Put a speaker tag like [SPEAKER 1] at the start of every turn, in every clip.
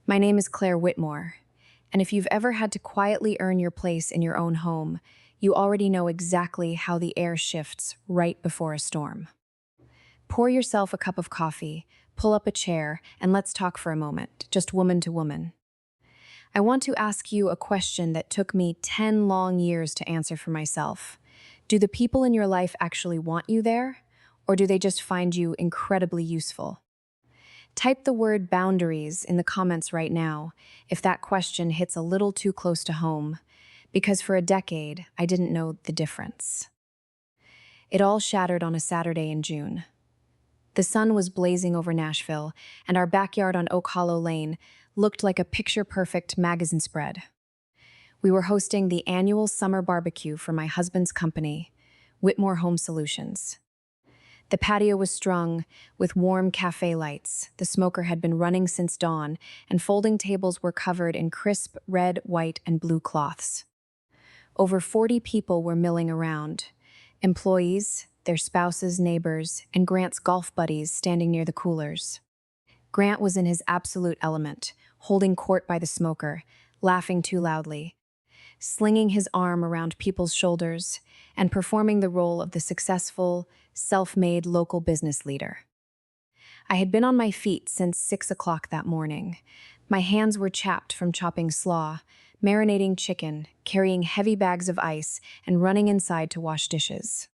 [SPEAKER 1] My name is Claire Whitmore, and if you've ever had to quietly earn your place in your own home, you already know exactly how the air shifts right before a storm. Pour yourself a cup of coffee, pull up a chair, and let's talk for a moment, just woman to woman. I want to ask you a question that took me 10 long years to answer for myself. Do the people in your life actually want you there, or do they just find you incredibly useful? Type the word boundaries in the comments right now if that question hits a little too close to home, because for a decade, I didn't know the difference. It all shattered on a Saturday in June. The sun was blazing over Nashville, and our backyard on Oak Hollow Lane looked like a picture-perfect magazine spread. We were hosting the annual summer barbecue for my husband's company, Whitmore Home Solutions. The patio was strung with warm cafe lights. The smoker had been running since dawn, and folding tables were covered in crisp red, white, and blue cloths. Over 40 people were milling around. Employees, their spouses, neighbors, and Grant's golf buddies standing near the coolers. Grant was in his absolute element, holding court by the smoker, laughing too loudly, slinging his arm around people's shoulders, and performing the role of the successful, self-made local business leader. I had been on my feet since 6 o'clock that morning. My hands were chapped from chopping slaw, marinating chicken, carrying heavy bags of ice, and running inside to wash dishes.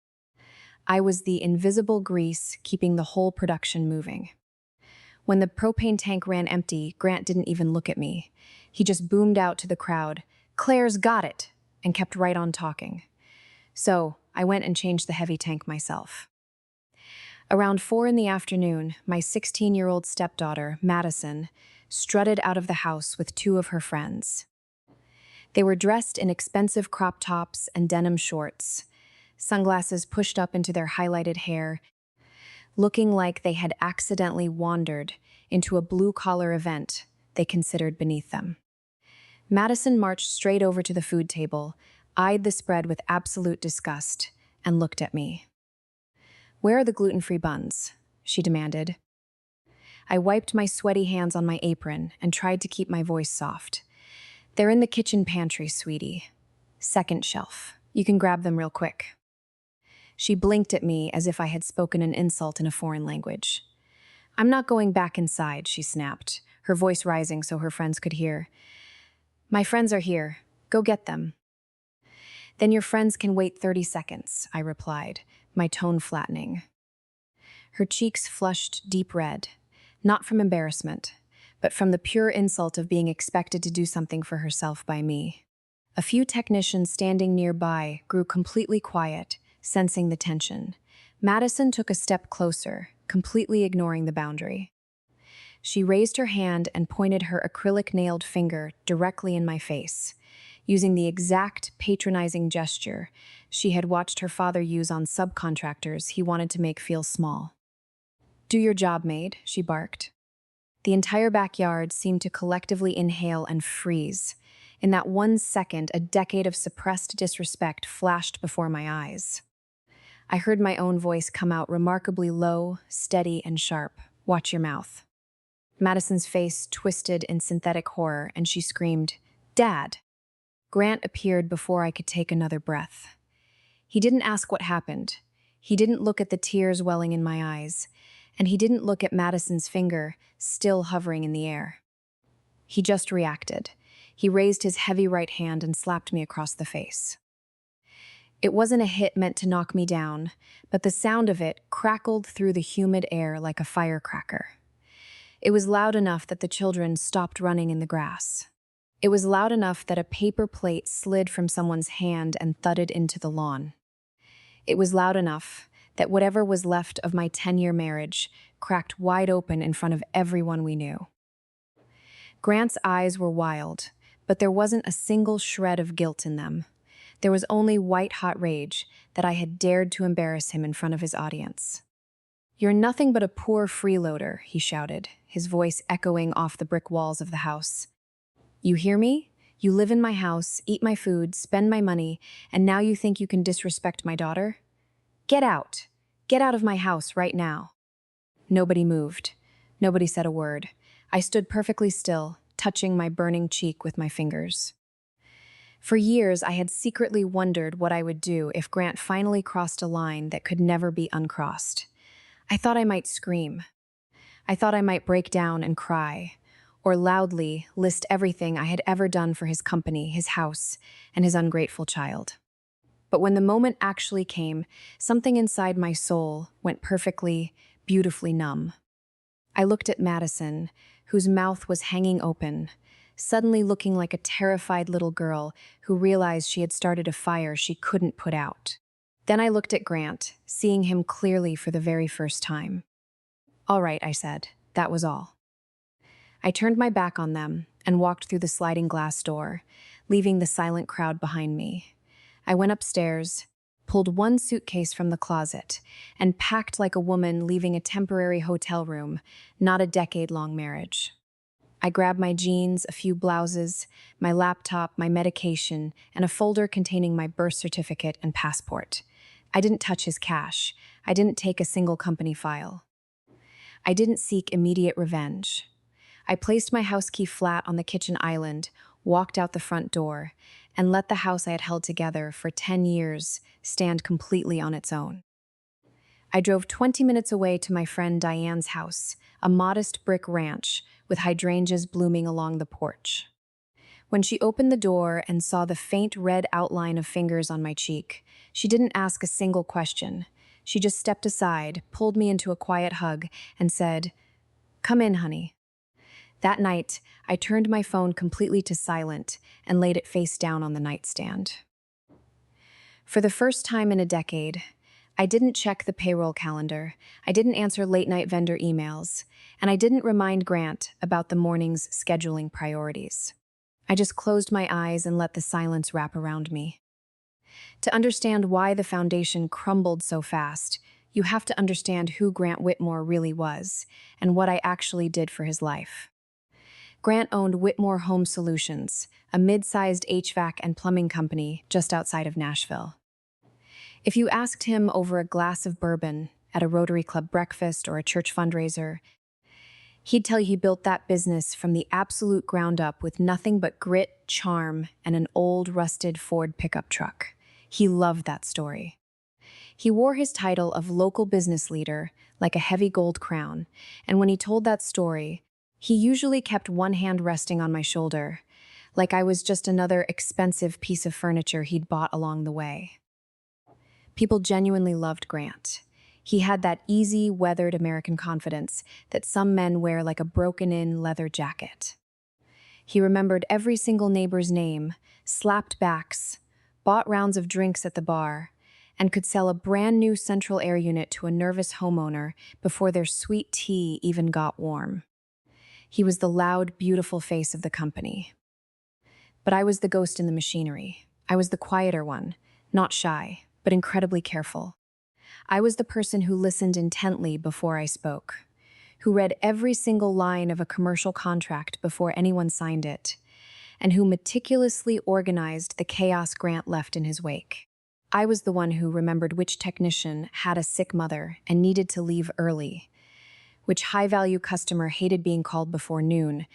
[SPEAKER 1] I was the invisible grease keeping the whole production moving. When the propane tank ran empty, Grant didn't even look at me. He just boomed out to the crowd, "Claire's got it," and kept right on talking. So I went and changed the heavy tank myself. Around 4 in the afternoon, my 16-year-old stepdaughter, Madison, strutted out of the house with 2 of her friends. They were dressed in expensive crop tops and denim shorts, sunglasses pushed up into their highlighted hair, looking like they had accidentally wandered into a blue-collar event they considered beneath them. Madison marched straight over to the food table, eyed the spread with absolute disgust, and looked at me. "Where are the gluten-free buns?" she demanded. I wiped my sweaty hands on my apron and tried to keep my voice soft. "They're in the kitchen pantry, sweetie. Second shelf. You can grab them real quick." She blinked at me as if I had spoken an insult in a foreign language. "I'm not going back inside," she snapped, her voice rising so her friends could hear. "My friends are here. Go get them." "Then your friends can wait 30 seconds, I replied, my tone flattening. Her cheeks flushed deep red, not from embarrassment, but from the pure insult of being expected to do something for herself by me. A few technicians standing nearby grew completely quiet, sensing the tension. Madison took a step closer, completely ignoring the boundary. She raised her hand and pointed her acrylic-nailed finger directly in my face, using the exact patronizing gesture she had watched her father use on subcontractors he wanted to make feel small. "Do your job, maid," she barked. The entire backyard seemed to collectively inhale and freeze. In that 1 second, a decade of suppressed disrespect flashed before my eyes. I heard my own voice come out remarkably low, steady, and sharp. "Watch your mouth." Madison's face twisted in synthetic horror, and she screamed, "Dad!" Grant appeared before I could take another breath. He didn't ask what happened. He didn't look at the tears welling in my eyes, and he didn't look at Madison's finger still hovering in the air. He just reacted. He raised his heavy right hand and slapped me across the face. It wasn't a hit meant to knock me down, but the sound of it crackled through the humid air like a firecracker. It was loud enough that the children stopped running in the grass. It was loud enough that a paper plate slid from someone's hand and thudded into the lawn. It was loud enough that whatever was left of my 10-year marriage cracked wide open in front of everyone we knew. Grant's eyes were wild, but there wasn't a single shred of guilt in them. There was only white-hot rage that I had dared to embarrass him in front of his audience. "You're nothing but a poor freeloader," he shouted, his voice echoing off the brick walls of the house. "You hear me? You live in my house, eat my food, spend my money, and now you think you can disrespect my daughter? Get out! Get out of my house right now." Nobody moved. Nobody said a word. I stood perfectly still, touching my burning cheek with my fingers. For years, I had secretly wondered what I would do if Grant finally crossed a line that could never be uncrossed. I thought I might scream. I thought I might break down and cry, or loudly list everything I had ever done for his company, his house, and his ungrateful child. But when the moment actually came, something inside my soul went perfectly, beautifully numb. I looked at Madison, whose mouth was hanging open, suddenly looking like a terrified little girl who realized she had started a fire she couldn't put out. Then I looked at Grant, seeing him clearly for the very first time. "All right," I said. That was all. I turned my back on them and walked through the sliding glass door, leaving the silent crowd behind me. I went upstairs, pulled one suitcase from the closet, and packed like a woman leaving a temporary hotel room, not a decade-long marriage. I grabbed my jeans, a few blouses, my laptop, my medication, and a folder containing my birth certificate and passport. I didn't touch his cash. I didn't take a single company file. I didn't seek immediate revenge. I placed my house key flat on the kitchen island, walked out the front door, and let the house I had held together for 10 years stand completely on its own. I drove 20 minutes away to my friend Diane's house, a modest brick ranch with hydrangeas blooming along the porch. When she opened the door and saw the faint red outline of fingers on my cheek, she didn't ask a single question. She just stepped aside, pulled me into a quiet hug, and said, "Come in, honey." That night, I turned my phone completely to silent and laid it face down on the nightstand. For the first time in a decade, I didn't check the payroll calendar, I didn't answer late-night vendor emails, and I didn't remind Grant about the morning's scheduling priorities. I just closed my eyes and let the silence wrap around me. To understand why the foundation crumbled so fast, you have to understand who Grant Whitmore really was and what I actually did for his life. Grant owned Whitmore Home Solutions, a mid-sized HVAC and plumbing company just outside of Nashville. If you asked him over a glass of bourbon at a Rotary Club breakfast or a church fundraiser, he'd tell you he built that business from the absolute ground up with nothing but grit, charm, and an old, rusted Ford pickup truck. He loved that story. He wore his title of local business leader like a heavy gold crown, and when he told that story, he usually kept one hand resting on my shoulder, like I was just another expensive piece of furniture he'd bought along the way. People genuinely loved Grant. He had that easy, weathered American confidence that some men wear like a broken-in leather jacket. He remembered every single neighbor's name, slapped backs, bought rounds of drinks at the bar, and could sell a brand new central air unit to a nervous homeowner before their sweet tea even got warm. He was the loud, beautiful face of the company. But I was the ghost in the machinery. I was the quieter one, not shy, but incredibly careful. I was the person who listened intently before I spoke, who read every single line of a commercial contract before anyone signed it, and who meticulously organized the chaos Grant left in his wake. I was the one who remembered which technician had a sick mother and needed to leave early, which high-value customer hated being called before noon,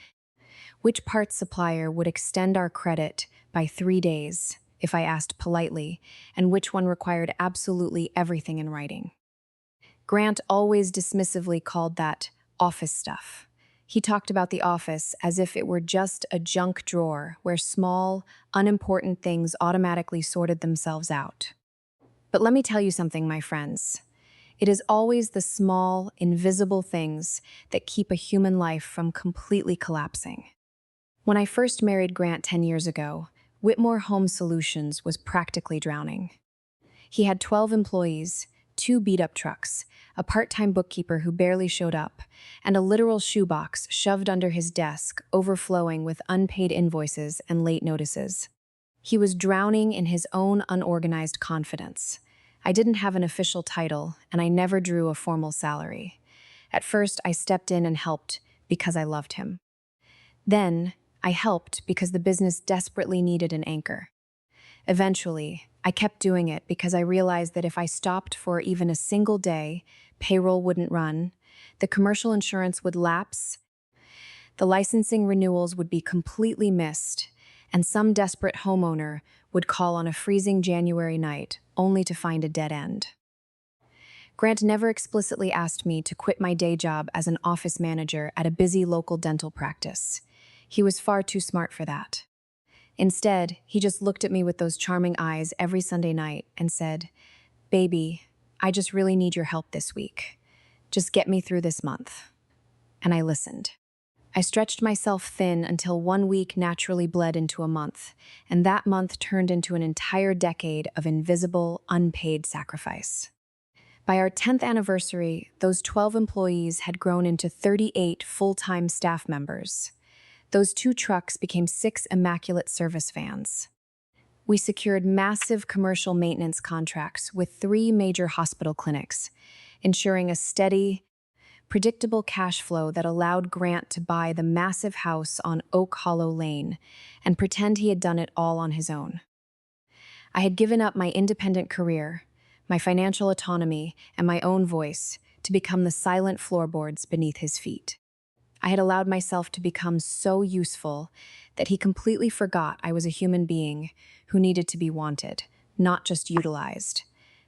[SPEAKER 1] which parts supplier would extend our credit by 3 days, if I asked politely, and which one required absolutely everything in writing. Grant always dismissively called that office stuff. He talked about the office as if it were just a junk drawer where small, unimportant things automatically sorted themselves out. But let me tell you something, my friends. It is always the small, invisible things that keep a human life from completely collapsing. When I first married Grant 10 years ago, Whitmore Home Solutions was practically drowning. He had 12 employees, 2 beat-up trucks, a part-time bookkeeper who barely showed up, and a literal shoebox shoved under his desk, overflowing with unpaid invoices and late notices. He was drowning in his own unorganized confidence. I didn't have an official title, and I never drew a formal salary. At first, I stepped in and helped because I loved him. Then, I helped because the business desperately needed an anchor. Eventually, I kept doing it because I realized that if I stopped for even a single day, payroll wouldn't run, the commercial insurance would lapse, The licensing renewals would be completely missed, and some desperate homeowner would call on a freezing January night only to find a dead end. Grant never explicitly asked me to quit my day job as an office manager at a busy local dental practice. He was far too smart for that. Instead, he just looked at me with those charming eyes every Sunday night and said, "Baby, I just really need your help this week. Just get me through this month." And I listened. I stretched myself thin until 1 week naturally bled into a month, and that month turned into an entire decade of invisible, unpaid sacrifice. By our 10th anniversary, those 12 employees had grown into 38 full-time staff members. Those 2 trucks became 6 immaculate service vans. We secured massive commercial maintenance contracts with 3 major hospital clinics, ensuring a steady, predictable cash flow that allowed Grant to buy the massive house on Oak Hollow Lane and pretend he had done it all on his own. I had given up my independent career, my financial autonomy, and my own voice to become the silent floorboards beneath his feet. I had allowed myself to become so useful that he completely forgot I was a human being who needed to be wanted, not just utilized.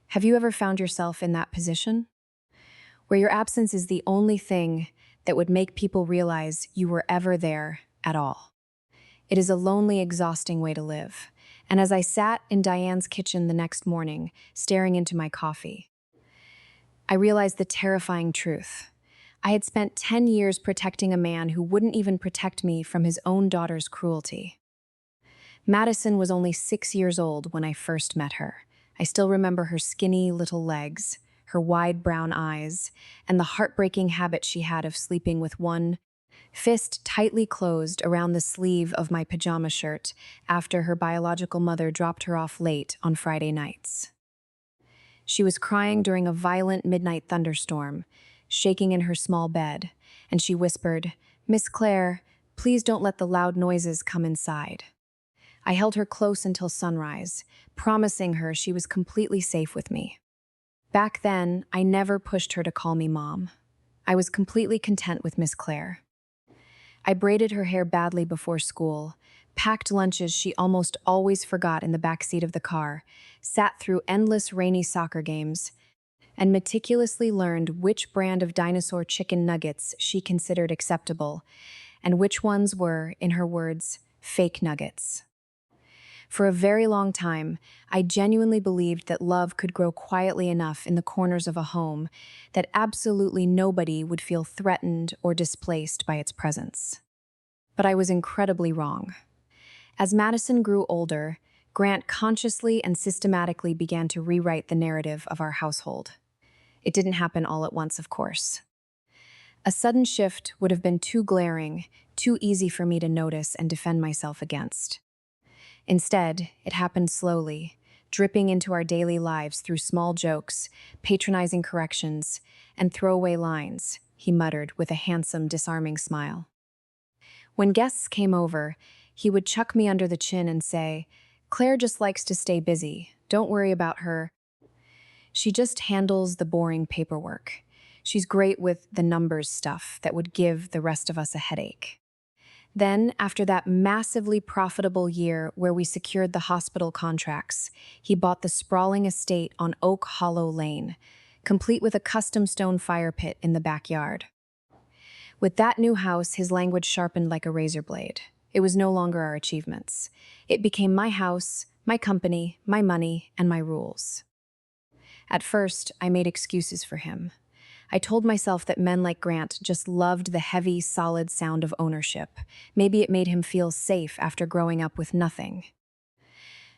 [SPEAKER 1] Have you ever found yourself in that position? Where your absence is the only thing that would make people realize you were ever there at all. It is a lonely, exhausting way to live. And as I sat in Diane's kitchen the next morning, staring into my coffee, I realized the terrifying truth. I had spent 10 years protecting a man who wouldn't even protect me from his own daughter's cruelty. Madison was only 6 years old when I first met her. I still remember her skinny little legs, her wide brown eyes, and the heartbreaking habit she had of sleeping with one fist tightly closed around the sleeve of my pajama shirt after her biological mother dropped her off late on Friday nights. She was crying during a violent midnight thunderstorm, shaking in her small bed, and she whispered, "Miss Claire, please don't let the loud noises come inside." I held her close until sunrise, promising her she was completely safe with me. Back then, I never pushed her to call me Mom. I was completely content with Miss Claire. I braided her hair badly before school, packed lunches she almost always forgot in the backseat of the car, sat through endless rainy soccer games, and meticulously learned which brand of dinosaur chicken nuggets she considered acceptable, and which ones were, in her words, fake nuggets. For a very long time, I genuinely believed that love could grow quietly enough in the corners of a home that absolutely nobody would feel threatened or displaced by its presence. But I was incredibly wrong. As Madison grew older, Grant consciously and systematically began to rewrite the narrative of our household. It didn't happen all at once, of course. A sudden shift would have been too glaring, too easy for me to notice and defend myself against. Instead, it happened slowly, dripping into our daily lives through small jokes, patronizing corrections, and throwaway lines, he muttered with a handsome, disarming smile. When guests came over, he would chuck me under the chin and say, "Claire just likes to stay busy. Don't worry about her. She just handles the boring paperwork. She's great with the numbers stuff that would give the rest of us a headache." Then, after that massively profitable year where we secured the hospital contracts, he bought the sprawling estate on Oak Hollow Lane, complete with a custom stone fire pit in the backyard. With that new house, his language sharpened like a razor blade. It was no longer our achievements. It became my house, my company, my money, and my rules. At first, I made excuses for him. I told myself that men like Grant just loved the heavy, solid sound of ownership. Maybe it made him feel safe after growing up with nothing.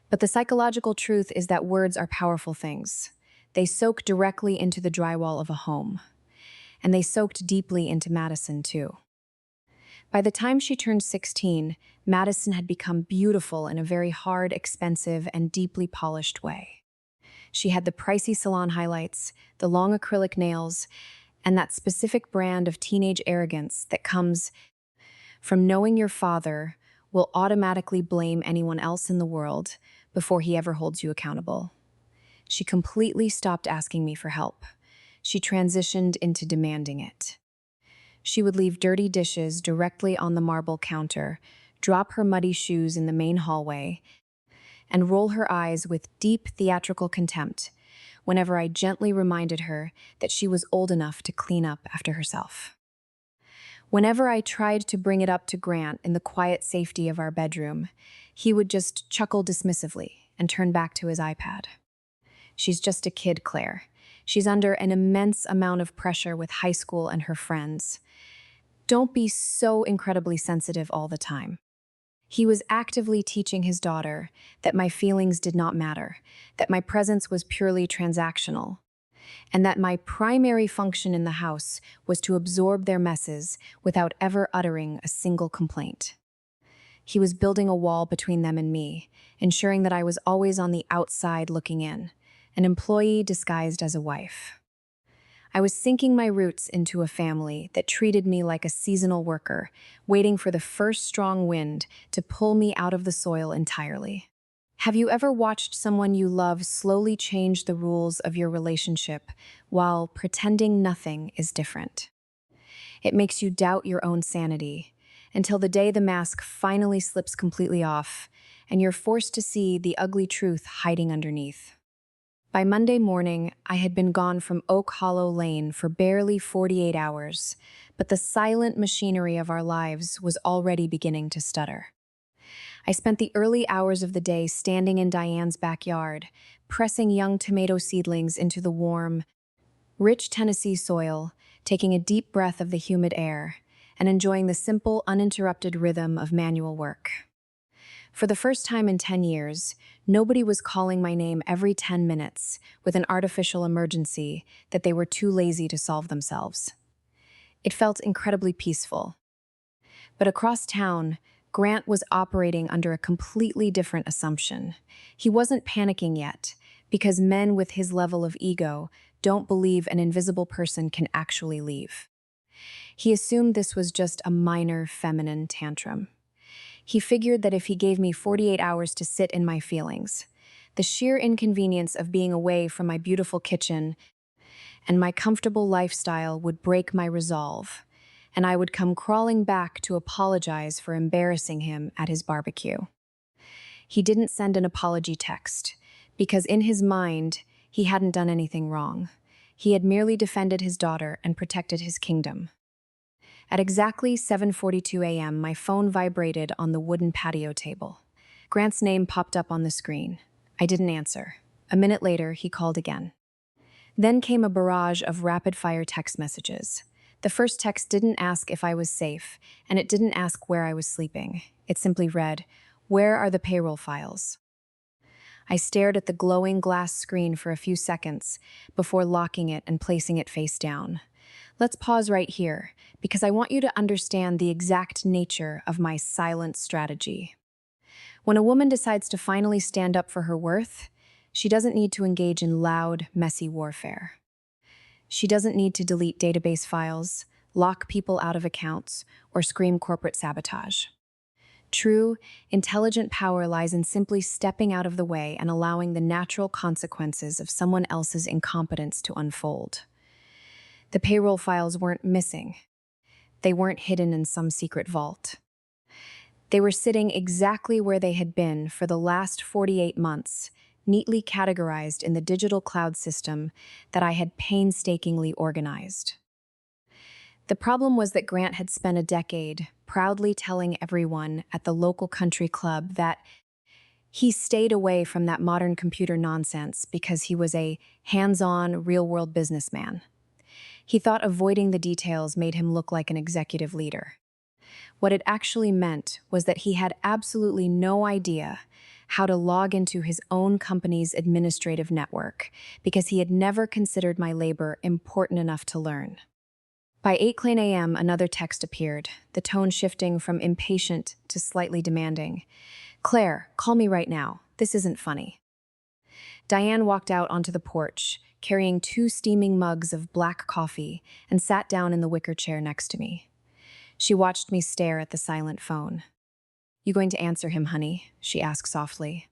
[SPEAKER 1] But the psychological truth is that words are powerful things. They soak directly into the drywall of a home. And they soaked deeply into Madison, too. By the time she turned 16, Madison had become beautiful in a very hard, expensive, and deeply polished way. She had the pricey salon highlights, the long acrylic nails, and that specific brand of teenage arrogance that comes from knowing your father will automatically blame anyone else in the world before he ever holds you accountable. She completely stopped asking me for help. She transitioned into demanding it. She would leave dirty dishes directly on the marble counter, drop her muddy shoes in the main hallway, and roll her eyes with deep theatrical contempt whenever I gently reminded her that she was old enough to clean up after herself. Whenever I tried to bring it up to Grant in the quiet safety of our bedroom, he would just chuckle dismissively and turn back to his iPad. She's just a kid, Claire. She's under an immense amount of pressure with high school and her friends. Don't be so incredibly sensitive all the time. He was actively teaching his daughter that my feelings did not matter, that my presence was purely transactional, and that my primary function in the house was to absorb their messes without ever uttering a single complaint. He was building a wall between them and me, ensuring that I was always on the outside looking in, an employee disguised as a wife. I was sinking my roots into a family that treated me like a seasonal worker, waiting for the first strong wind to pull me out of the soil entirely. Have you ever watched someone you love slowly change the rules of your relationship while pretending nothing is different? It makes you doubt your own sanity until the day the mask finally slips completely off and you're forced to see the ugly truth hiding underneath. By Monday morning, I had been gone from Oak Hollow Lane for barely 48 hours, but the silent machinery of our lives was already beginning to stutter. I spent the early hours of the day standing in Diane's backyard, pressing young tomato seedlings into the warm, rich Tennessee soil, taking a deep breath of the humid air, and enjoying the simple, uninterrupted rhythm of manual work. For the first time in 10 years, nobody was calling my name every 10 minutes with an artificial emergency that they were too lazy to solve themselves. It felt incredibly peaceful. But across town, Grant was operating under a completely different assumption. He wasn't panicking yet, because men with his level of ego don't believe an invisible person can actually leave. He assumed this was just a minor feminine tantrum. He figured that if he gave me 48 hours to sit in my feelings, the sheer inconvenience of being away from my beautiful kitchen and my comfortable lifestyle would break my resolve, and I would come crawling back to apologize for embarrassing him at his barbecue. He didn't send an apology text, because in his mind, he hadn't done anything wrong. He had merely defended his daughter and protected his kingdom. At exactly 7:42 a.m., my phone vibrated on the wooden patio table. Grant's name popped up on the screen. I didn't answer. A minute later, he called again. Then came a barrage of rapid-fire text messages. The first text didn't ask if I was safe, and it didn't ask where I was sleeping. It simply read, "Where are the payroll files?" I stared at the glowing glass screen for a few seconds before locking it and placing it face down. Let's pause right here, because I want you to understand the exact nature of my silent strategy. When a woman decides to finally stand up for her worth, she doesn't need to engage in loud, messy warfare. She doesn't need to delete database files, lock people out of accounts, or scream corporate sabotage. True, intelligent power lies in simply stepping out of the way and allowing the natural consequences of someone else's incompetence to unfold. The payroll files weren't missing. They weren't hidden in some secret vault. They were sitting exactly where they had been for the last 48 months, neatly categorized in the digital cloud system that I had painstakingly organized. The problem was that Grant had spent a decade proudly telling everyone at the local country club that he stayed away from that modern computer nonsense because he was a hands-on, real-world businessman. He thought avoiding the details made him look like an executive leader. What it actually meant was that he had absolutely no idea how to log into his own company's administrative network because he had never considered my labor important enough to learn. By 8 a.m., another text appeared, the tone shifting from impatient to slightly demanding. "Claire, call me right now. This isn't funny." Diane walked out onto the porch, carrying 2 steaming mugs of black coffee, and sat down in the wicker chair next to me. She watched me stare at the silent phone. "You going to answer him, honey?" she asked softly.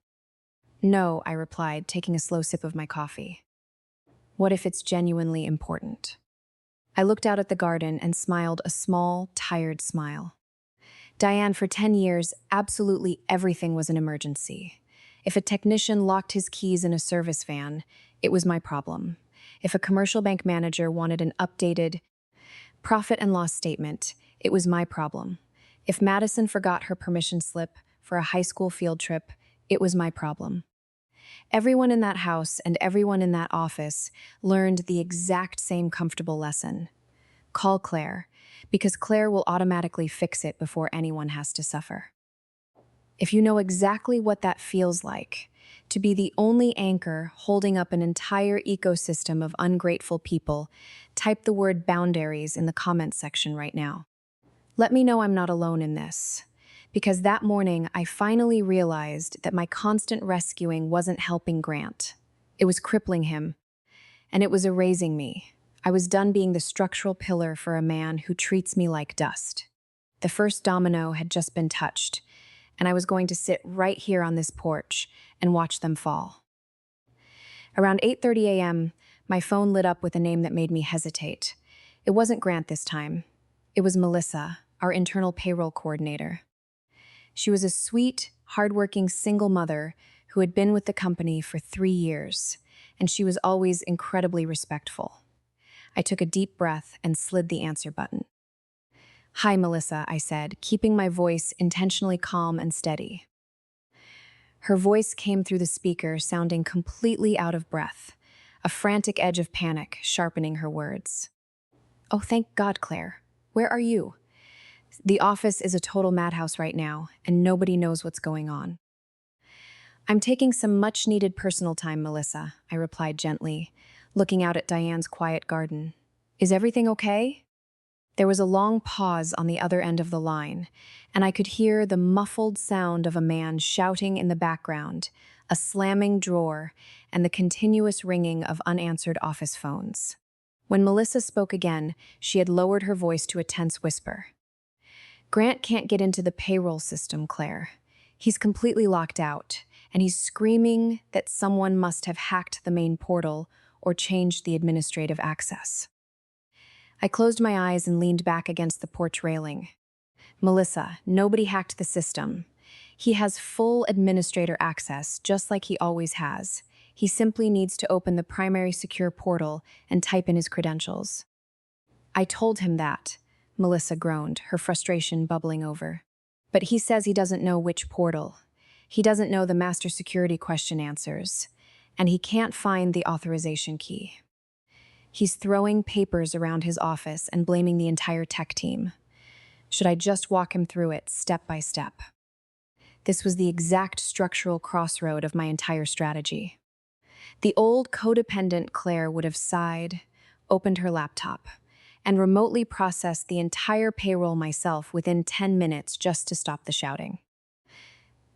[SPEAKER 1] "No," I replied, taking a slow sip of my coffee. "What if it's genuinely important?" I looked out at the garden and smiled a small, tired smile. Diane, for 10 years, absolutely everything was an emergency. If a technician locked his keys in a service van, it was my problem. If a commercial bank manager wanted an updated profit and loss statement, it was my problem. If Madison forgot her permission slip for a high school field trip, it was my problem. Everyone in that house and everyone in that office learned the exact same comfortable lesson. Call Claire, because Claire will automatically fix it before anyone has to suffer. If you know exactly what that feels like, to be the only anchor holding up an entire ecosystem of ungrateful people, type the word boundaries in the comments section right now. Let me know I'm not alone in this, because that morning I finally realized that my constant rescuing wasn't helping Grant. It was crippling him, and it was erasing me. I was done being the structural pillar for a man who treats me like dust. The first domino had just been touched, and I was going to sit right here on this porch and watch them fall. Around 8:30 a.m., my phone lit up with a name that made me hesitate. It wasn't Grant this time. It was Melissa, our internal payroll coordinator. She was a sweet, hardworking single mother who had been with the company for 3 years, and she was always incredibly respectful. I took a deep breath and slid the answer button. "Hi, Melissa," I said, keeping my voice intentionally calm and steady. Her voice came through the speaker, sounding completely out of breath, a frantic edge of panic sharpening her words. "Oh, thank God, Claire. Where are you? The office is a total madhouse right now, and nobody knows what's going on." "I'm taking some much-needed personal time, Melissa," I replied gently, looking out at Diane's quiet garden. "Is everything okay?" There was a long pause on the other end of the line, and I could hear the muffled sound of a man shouting in the background, a slamming drawer, and the continuous ringing of unanswered office phones. When Melissa spoke again, she had lowered her voice to a tense whisper. "Grant can't get into the payroll system, Claire. He's completely locked out, and he's screaming that someone must have hacked the main portal or changed the administrative access." I closed my eyes and leaned back against the porch railing. "Melissa, nobody hacked the system. He has full administrator access, just like he always has. He simply needs to open the primary secure portal and type in his credentials." "I told him that," Melissa groaned, her frustration bubbling over. "But he says he doesn't know which portal. He doesn't know the master security question answers, and he can't find the authorization key. He's throwing papers around his office and blaming the entire tech team. Should I just walk him through it step by step?" This was the exact structural crossroad of my entire strategy. The old codependent Claire would have sighed, opened her laptop, and remotely processed the entire payroll myself within 10 minutes just to stop the shouting.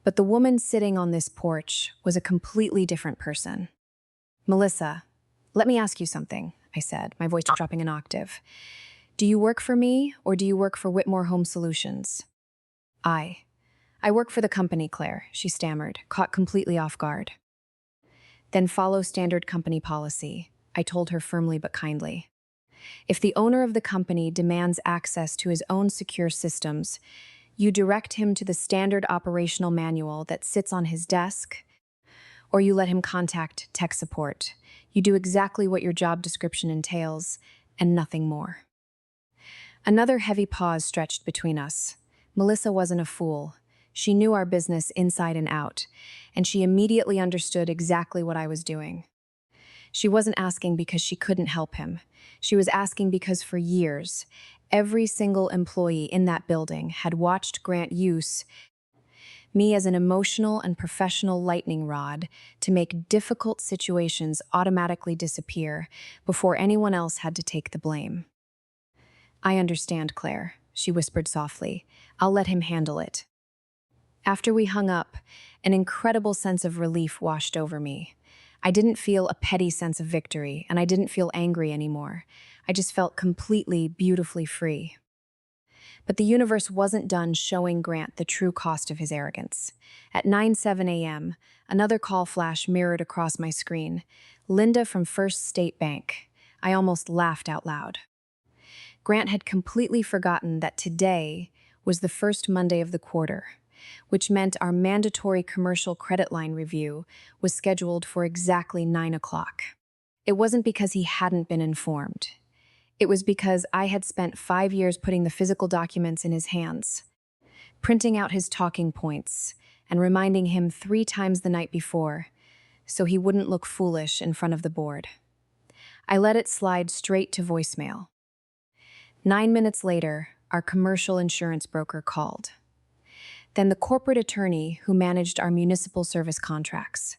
[SPEAKER 1] But the woman sitting on this porch was a completely different person. "Melissa, let me ask you something," I said, my voice dropping an octave. "Do you work for me, or do you work for Whitmore Home Solutions?" I work for the company, Claire," she stammered, caught completely off guard. "Then follow standard company policy," I told her firmly but kindly. "If the owner of the company demands access to his own secure systems, you direct him to the standard operational manual that sits on his desk, or you let him contact tech support. You do exactly what your job description entails, and nothing more." Another heavy pause stretched between us. Melissa wasn't a fool. She knew our business inside and out, and she immediately understood exactly what I was doing. She wasn't asking because she couldn't help him. She was asking because for years, every single employee in that building had watched Grant use me as an emotional and professional lightning rod to make difficult situations automatically disappear before anyone else had to take the blame. "I understand, Claire," she whispered softly. "I'll let him handle it." After we hung up, an incredible sense of relief washed over me. I didn't feel a petty sense of victory, and I didn't feel angry anymore. I just felt completely, beautifully free. But the universe wasn't done showing Grant the true cost of his arrogance. At 9:07 a.m., another call flash mirrored across my screen. Linda from First State Bank. I almost laughed out loud. Grant had completely forgotten that today was the first Monday of the quarter, which meant our mandatory commercial credit line review was scheduled for exactly 9 o'clock. It wasn't because he hadn't been informed. It was because I had spent 5 years putting the physical documents in his hands, printing out his talking points, and reminding him 3 times the night before, so he wouldn't look foolish in front of the board. I let it slide straight to voicemail. 9 minutes later, our commercial insurance broker called. Then the corporate attorney who managed our municipal service contracts.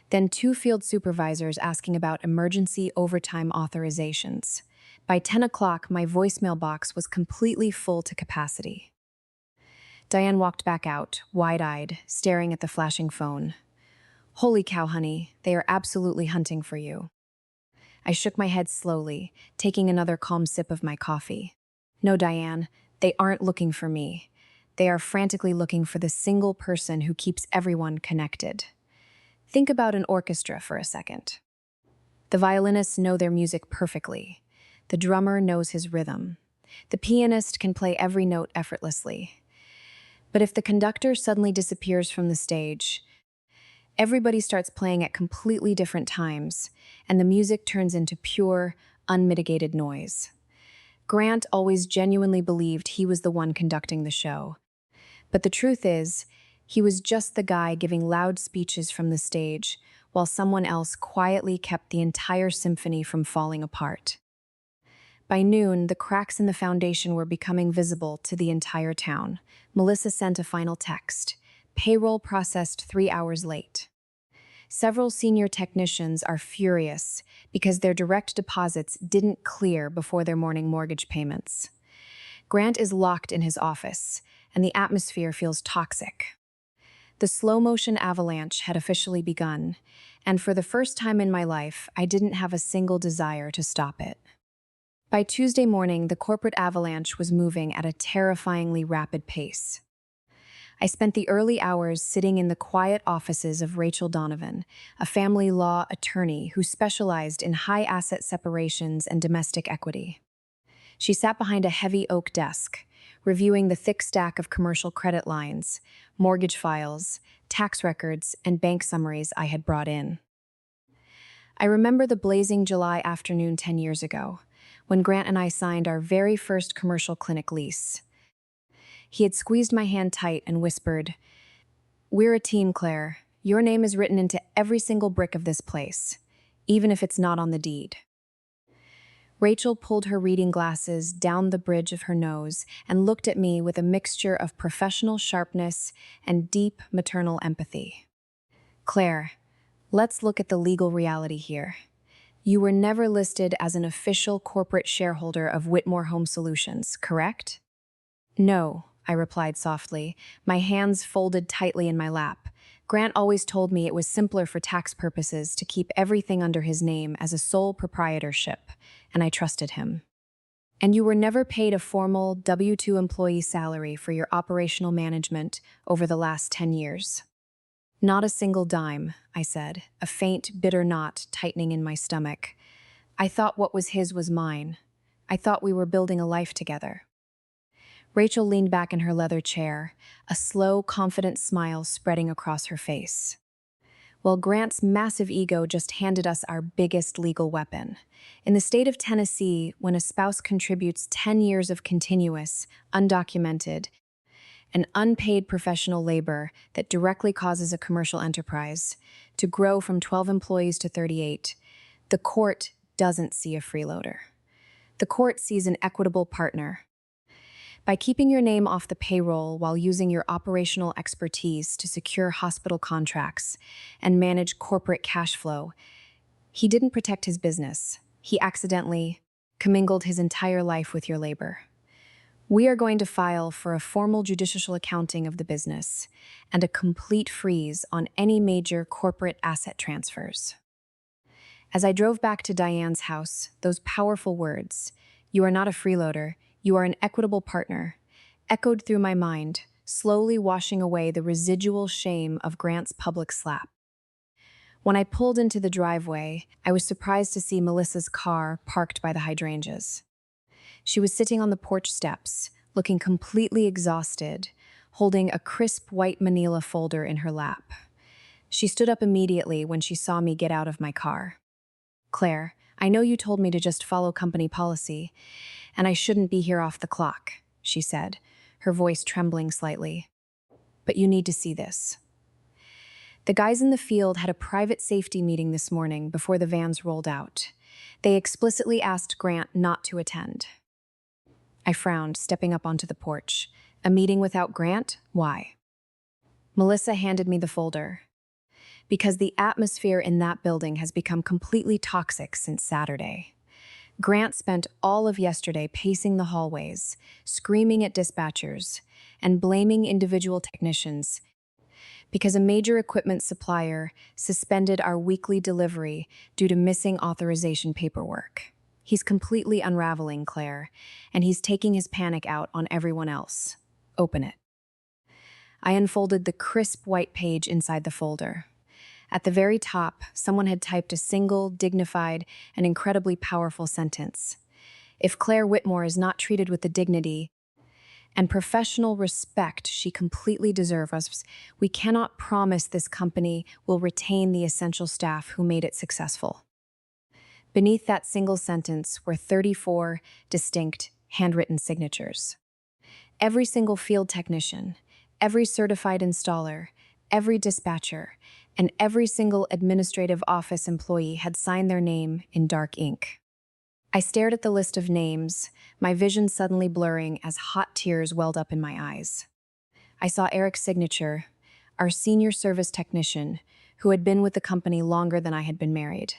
[SPEAKER 1] Then 2 field supervisors asking about emergency overtime authorizations. By 10 o'clock, my voicemail box was completely full to capacity. Diane walked back out, wide-eyed, staring at the flashing phone. "Holy cow, honey, they are absolutely hunting for you." I shook my head slowly, taking another calm sip of my coffee. "No, Diane, they aren't looking for me. They are frantically looking for the single person who keeps everyone connected." Think about an orchestra for a second. The violinists know their music perfectly. The drummer knows his rhythm. The pianist can play every note effortlessly. But if the conductor suddenly disappears from the stage, everybody starts playing at completely different times, and the music turns into pure, unmitigated noise. Grant always genuinely believed he was the one conducting the show. But the truth is, he was just the guy giving loud speeches from the stage, while someone else quietly kept the entire symphony from falling apart. By noon, the cracks in the foundation were becoming visible to the entire town. Melissa sent a final text. Payroll processed 3 hours late. Several senior technicians are furious because their direct deposits didn't clear before their morning mortgage payments. Grant is locked in his office, and the atmosphere feels toxic. The slow-motion avalanche had officially begun, and for the first time in my life, I didn't have a single desire to stop it. By Tuesday morning, the corporate avalanche was moving at a terrifyingly rapid pace. I spent the early hours sitting in the quiet offices of Rachel Donovan, a family law attorney who specialized in high asset separations and domestic equity. She sat behind a heavy oak desk, reviewing the thick stack of commercial credit lines, mortgage files, tax records, and bank summaries I had brought in. I remember the blazing July afternoon 10 years ago, when Grant and I signed our very first commercial clinic lease. He had squeezed my hand tight and whispered, "We're a team, Claire. Your name is written into every single brick of this place, even if it's not on the deed." Rachel pulled her reading glasses down the bridge of her nose and looked at me with a mixture of professional sharpness and deep maternal empathy. "Claire, let's look at the legal reality here. You were never listed as an official corporate shareholder of Whitmore Home Solutions, correct?" "No," I replied softly, my hands folded tightly in my lap. Grant always told me it was simpler for tax purposes to keep everything under his name as a sole proprietorship, and I trusted him. "And you were never paid a formal W-2 employee salary for your operational management over the last 10 years. "Not a single dime," I said, a faint, bitter knot tightening in my stomach. "I thought what was his was mine. I thought we were building a life together." Rachel leaned back in her leather chair, a slow, confident smile spreading across her face. Well, Grant's massive ego just handed us our biggest legal weapon. In the state of Tennessee, when a spouse contributes 10 years of continuous, undocumented, and unpaid professional labor that directly causes a commercial enterprise to grow from 12 employees to 38, the court doesn't see a freeloader. The court sees an equitable partner. By keeping your name off the payroll while using your operational expertise to secure hospital contracts and manage corporate cash flow, he didn't protect his business. He accidentally commingled his entire life with your labor. We are going to file for a formal judicial accounting of the business and a complete freeze on any major corporate asset transfers. As I drove back to Diane's house, those powerful words, "You are not a freeloader, you are an equitable partner," echoed through my mind, slowly washing away the residual shame of Grant's public slap. When I pulled into the driveway, I was surprised to see Melissa's car parked by the hydrangeas. She was sitting on the porch steps, looking completely exhausted, holding a crisp white manila folder in her lap. She stood up immediately when she saw me get out of my car. "Claire, I know you told me to just follow company policy, and I shouldn't be here off the clock," she said, her voice trembling slightly. "But you need to see this." The guys in the field had a private safety meeting this morning before the vans rolled out. They explicitly asked Grant not to attend. I frowned, stepping up onto the porch. A meeting without Grant? Why? Melissa handed me the folder. Because the atmosphere in that building has become completely toxic since Saturday. Grant spent all of yesterday pacing the hallways, screaming at dispatchers, and blaming individual technicians because a major equipment supplier suspended our weekly delivery due to missing authorization paperwork. He's completely unraveling, Claire, and he's taking his panic out on everyone else. Open it. I unfolded the crisp white page inside the folder. At the very top, someone had typed a single, dignified, and incredibly powerful sentence. If Claire Whitmore is not treated with the dignity and professional respect she completely deserves, we cannot promise this company will retain the essential staff who made it successful. Beneath that single sentence were 34 distinct, handwritten signatures. Every single field technician, every certified installer, every dispatcher, and every single administrative office employee had signed their name in dark ink. I stared at the list of names, my vision suddenly blurring as hot tears welled up in my eyes. I saw Eric's signature, our senior service technician, who had been with the company longer than I had been married.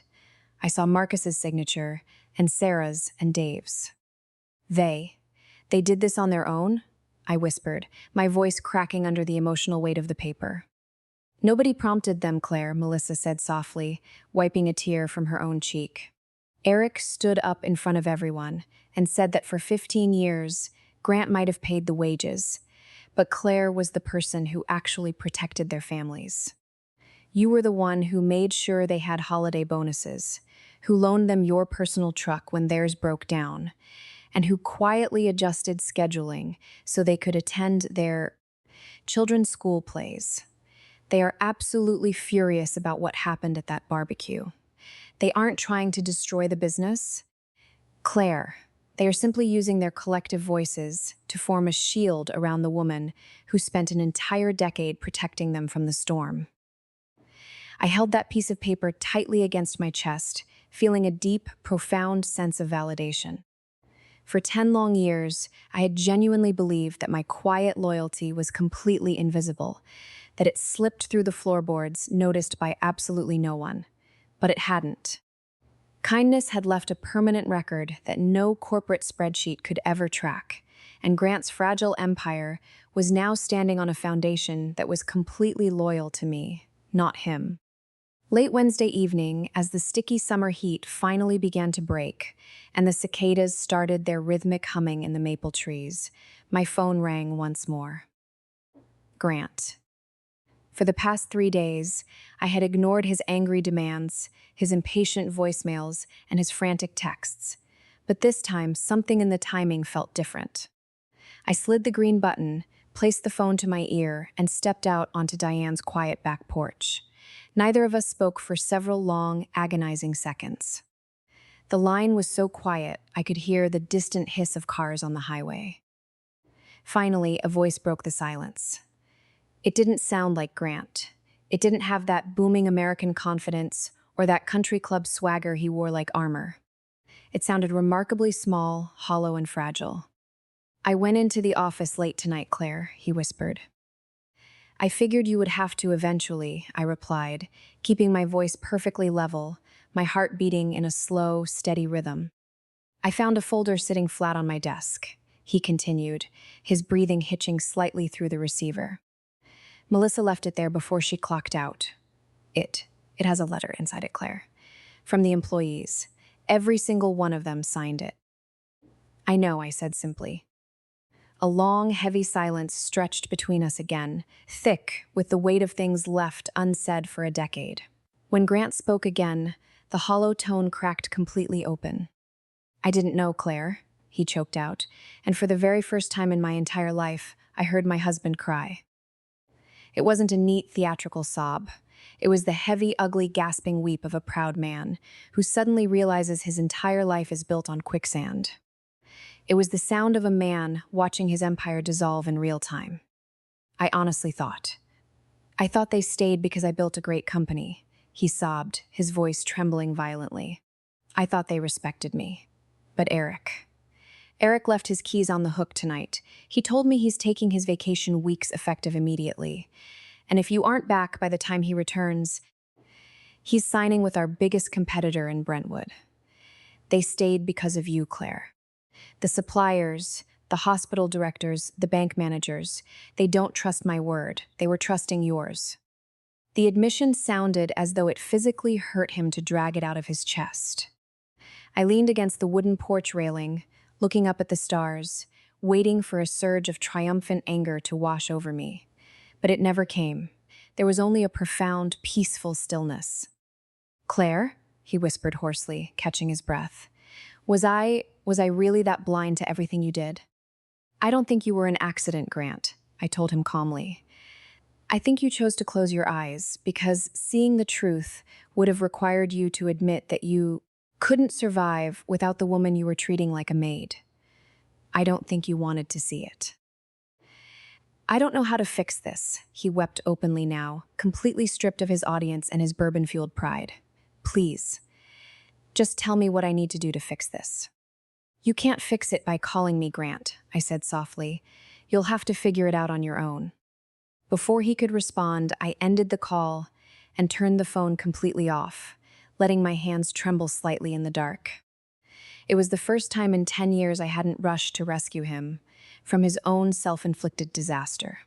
[SPEAKER 1] I saw Marcus's signature, and Sarah's and Dave's. They did this on their own? I whispered, my voice cracking under the emotional weight of the paper. "Nobody prompted them, Claire," Melissa said softly, wiping a tear from her own cheek. "Eric stood up in front of everyone and said that for 15 years, Grant might have paid the wages, but Claire was the person who actually protected their families. You were the one who made sure they had holiday bonuses, who loaned them your personal truck when theirs broke down, and who quietly adjusted scheduling so they could attend their children's school plays. They are absolutely furious about what happened at that barbecue. They aren't trying to destroy the business, Claire. They are simply using their collective voices to form a shield around the woman who spent an entire decade protecting them from the storm." I held that piece of paper tightly against my chest, feeling a deep, profound sense of validation. For 10 long years, I had genuinely believed that my quiet loyalty was completely invisible, that it slipped through the floorboards, noticed by absolutely no one. But it hadn't. Kindness had left a permanent record that no corporate spreadsheet could ever track, and Grant's fragile empire was now standing on a foundation that was completely loyal to me, not him. Late Wednesday evening, as the sticky summer heat finally began to break, and the cicadas started their rhythmic humming in the maple trees, my phone rang once more. Grant. For the past 3 days, I had ignored his angry demands, his impatient voicemails, and his frantic texts. But this time, something in the timing felt different. I slid the green button, placed the phone to my ear, and stepped out onto Diane's quiet back porch. Neither of us spoke for several long, agonizing seconds. The line was so quiet, I could hear the distant hiss of cars on the highway. Finally, a voice broke the silence. It didn't sound like Grant. It didn't have that booming American confidence or that country club swagger he wore like armor. It sounded remarkably small, hollow, and fragile. "I went into the office late tonight, Claire," he whispered. "I figured you would have to eventually," I replied, keeping my voice perfectly level, my heart beating in a slow, steady rhythm. "I found a folder sitting flat on my desk," he continued, his breathing hitching slightly through the receiver. "Melissa left it there before she clocked out. It has a letter inside it, Claire. From the employees. Every single one of them signed it." "I know," I said simply. A long, heavy silence stretched between us again, thick with the weight of things left unsaid for a decade. When Grant spoke again, the hollow tone cracked completely open. "I didn't know, Claire. he choked out, and for the very first time in my entire life, I heard my husband cry. It wasn't a neat theatrical sob. It was the heavy, ugly, gasping weep of a proud man who suddenly realizes his entire life is built on quicksand. It was the sound of a man watching his empire dissolve in real time. I honestly thought. I thought they stayed because I built a great company, he sobbed, his voice trembling violently. I thought they respected me. But Eric left his keys on the hook tonight. He told me he's taking his vacation weeks effective immediately. And if you aren't back by the time he returns, he's signing with our biggest competitor in Brentwood. They stayed because of you, Claire. The suppliers, the hospital directors, the bank managers, they don't trust my word. They were trusting yours. The admission sounded as though it physically hurt him to drag it out of his chest. I leaned against the wooden porch railing, looking up at the stars, waiting for a surge of triumphant anger to wash over me. But it never came. There was only a profound, peaceful stillness. Claire, he whispered hoarsely, catching his breath. Was I really that blind to everything you did? I don't think you were an accident, Grant, I told him calmly. I think you chose to close your eyes because seeing the truth would have required you to admit that you couldn't survive without the woman you were treating like a maid. I don't think you wanted to see it. I don't know how to fix this, he wept openly now, completely stripped of his audience and his bourbon-fueled pride. Please, just tell me what I need to do to fix this. You can't fix it by calling me Grant, I said softly. You'll have to figure it out on your own. Before he could respond, I ended the call and turned the phone completely off, letting my hands tremble slightly in the dark. It was the first time in 10 years I hadn't rushed to rescue him from his own self-inflicted disaster.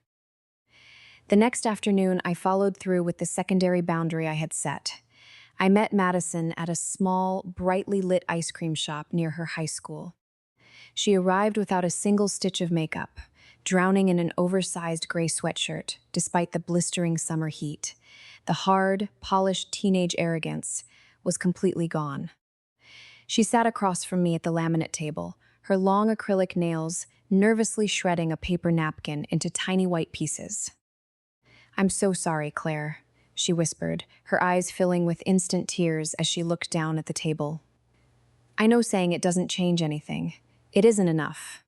[SPEAKER 1] The next afternoon, I followed through with the secondary boundary I had set. I met Madison at a small, brightly lit ice cream shop near her high school. She arrived without a single stitch of makeup, drowning in an oversized gray sweatshirt, despite the blistering summer heat. The hard, polished teenage arrogance was completely gone. She sat across from me at the laminate table, her long acrylic nails nervously shredding a paper napkin into tiny white pieces. I'm so sorry, Claire, she whispered, her eyes filling with instant tears as she looked down at the table. I know saying it doesn't change anything. It isn't enough.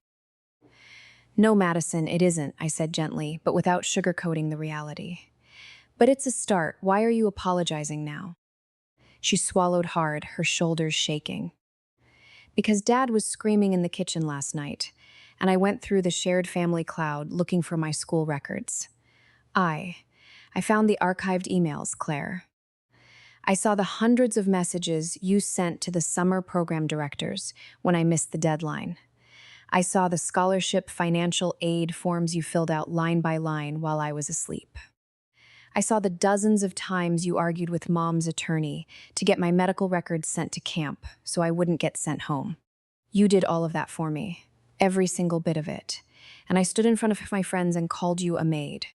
[SPEAKER 1] No, Madison, it isn't, I said gently, but without sugarcoating the reality. But it's a start. Why are you apologizing now? She swallowed hard, her shoulders shaking. Because Dad was screaming in the kitchen last night, and I went through the shared family cloud looking for my school records. I found the archived emails, Claire. I saw the hundreds of messages you sent to the summer program directors when I missed the deadline. I saw the scholarship financial aid forms you filled out line by line while I was asleep. I saw the dozens of times you argued with Mom's attorney to get my medical records sent to camp so I wouldn't get sent home. You did all of that for me, every single bit of it, and I stood in front of my friends and called you a maid.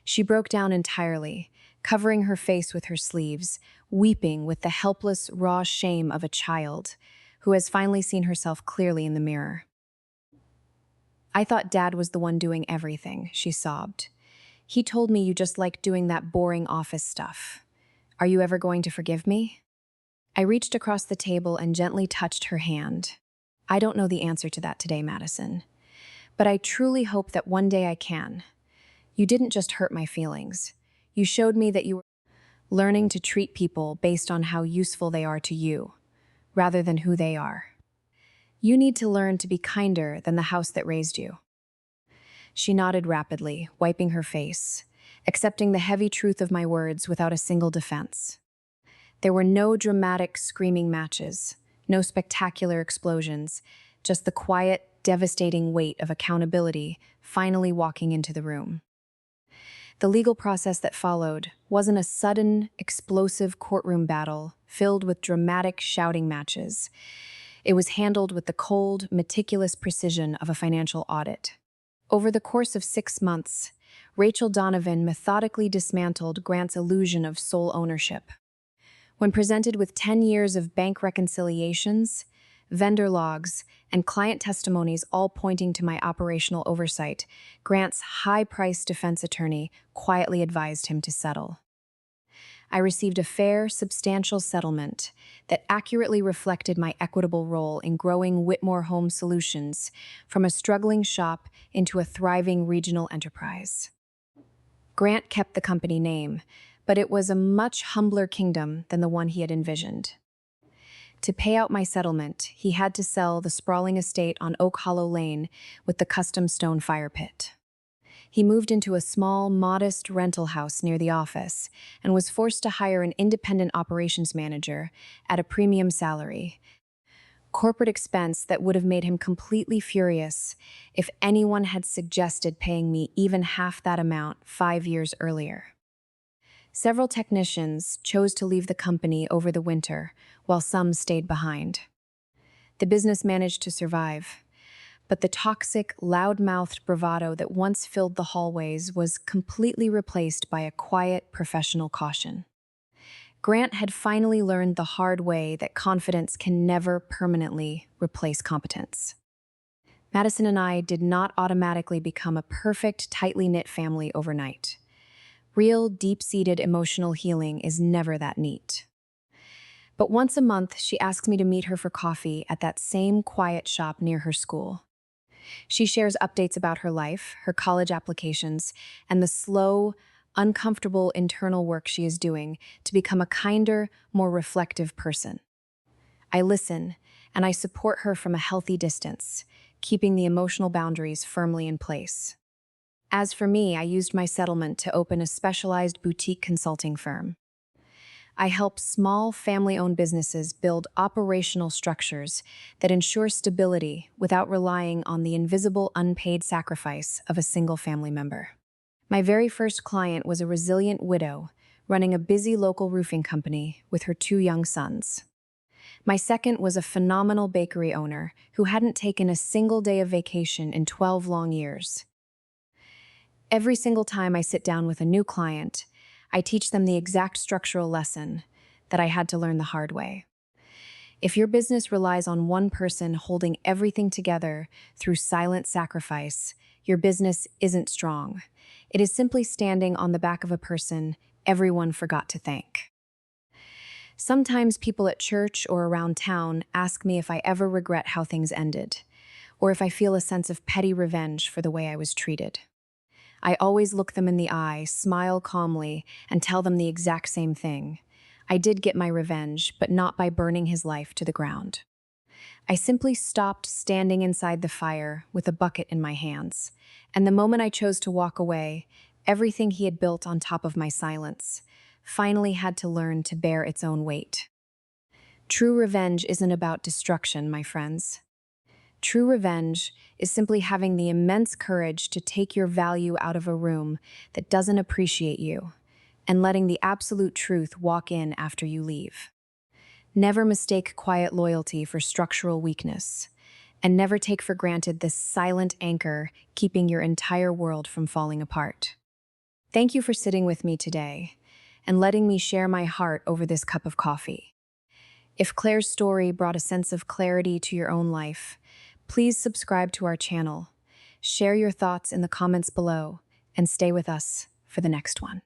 [SPEAKER 1] She broke down entirely, covering her face with her sleeves, weeping with the helpless, raw shame of a child who has finally seen herself clearly in the mirror. I thought Dad was the one doing everything, she sobbed. He told me you just like doing that boring office stuff. Are you ever going to forgive me? I reached across the table and gently touched her hand. I don't know the answer to that today, Madison, but I truly hope that one day I can. You didn't just hurt my feelings. You showed me that you were learning to treat people based on how useful they are to you, rather than who they are. You need to learn to be kinder than the house that raised you. She nodded rapidly, wiping her face, accepting the heavy truth of my words without a single defense. There were no dramatic screaming matches, no spectacular explosions, just the quiet, devastating weight of accountability finally walking into the room. The legal process that followed wasn't a sudden, explosive courtroom battle filled with dramatic shouting matches. It was handled with the cold, meticulous precision of a financial audit. Over the course of 6 months, Rachel Donovan methodically dismantled Grant's illusion of sole ownership. When presented with 10 years of bank reconciliations, vendor logs, and client testimonies all pointing to my operational oversight, Grant's high-priced defense attorney quietly advised him to settle. I received a fair, substantial settlement that accurately reflected my equitable role in growing Whitmore Home Solutions from a struggling shop into a thriving regional enterprise. Grant kept the company name, but it was a much humbler kingdom than the one he had envisioned. To pay out my settlement, he had to sell the sprawling estate on Oak Hollow Lane with the custom stone fire pit. He moved into a small, modest rental house near the office and was forced to hire an independent operations manager at a premium salary, corporate expense that would have made him completely furious if anyone had suggested paying me even half that amount 5 years earlier. Several technicians chose to leave the company over the winter, while some stayed behind. The business managed to survive, but the toxic, loud-mouthed bravado that once filled the hallways was completely replaced by a quiet, professional caution. Grant had finally learned the hard way that confidence can never permanently replace competence. Madison and I did not automatically become a perfect, tightly knit family overnight. Real, deep-seated emotional healing is never that neat. But once a month, she asks me to meet her for coffee at that same quiet shop near her school. She shares updates about her life, her college applications, and the slow, uncomfortable internal work she is doing to become a kinder, more reflective person. I listen, and I support her from a healthy distance, keeping the emotional boundaries firmly in place. As for me, I used my settlement to open a specialized boutique consulting firm. I help small family-owned businesses build operational structures that ensure stability without relying on the invisible, unpaid sacrifice of a single family member. My very first client was a resilient widow running a busy local roofing company with her 2 young sons. My second was a phenomenal bakery owner who hadn't taken a single day of vacation in 12 long years. Every single time I sit down with a new client, I teach them the exact structural lesson that I had to learn the hard way. If your business relies on one person holding everything together through silent sacrifice, your business isn't strong. It is simply standing on the back of a person everyone forgot to thank. Sometimes people at church or around town ask me if I ever regret how things ended, or if I feel a sense of petty revenge for the way I was treated. I always look them in the eye, smile calmly, and tell them the exact same thing. I did get my revenge, but not by burning his life to the ground. I simply stopped standing inside the fire with a bucket in my hands, and the moment I chose to walk away, everything he had built on top of my silence finally had to learn to bear its own weight. True revenge isn't about destruction, my friends. True revenge is simply having the immense courage to take your value out of a room that doesn't appreciate you and letting the absolute truth walk in after you leave. Never mistake quiet loyalty for structural weakness, and never take for granted this silent anchor keeping your entire world from falling apart. Thank you for sitting with me today and letting me share my heart over this cup of coffee. If Claire's story brought a sense of clarity to your own life, please subscribe to our channel, share your thoughts in the comments below, and stay with us for the next one.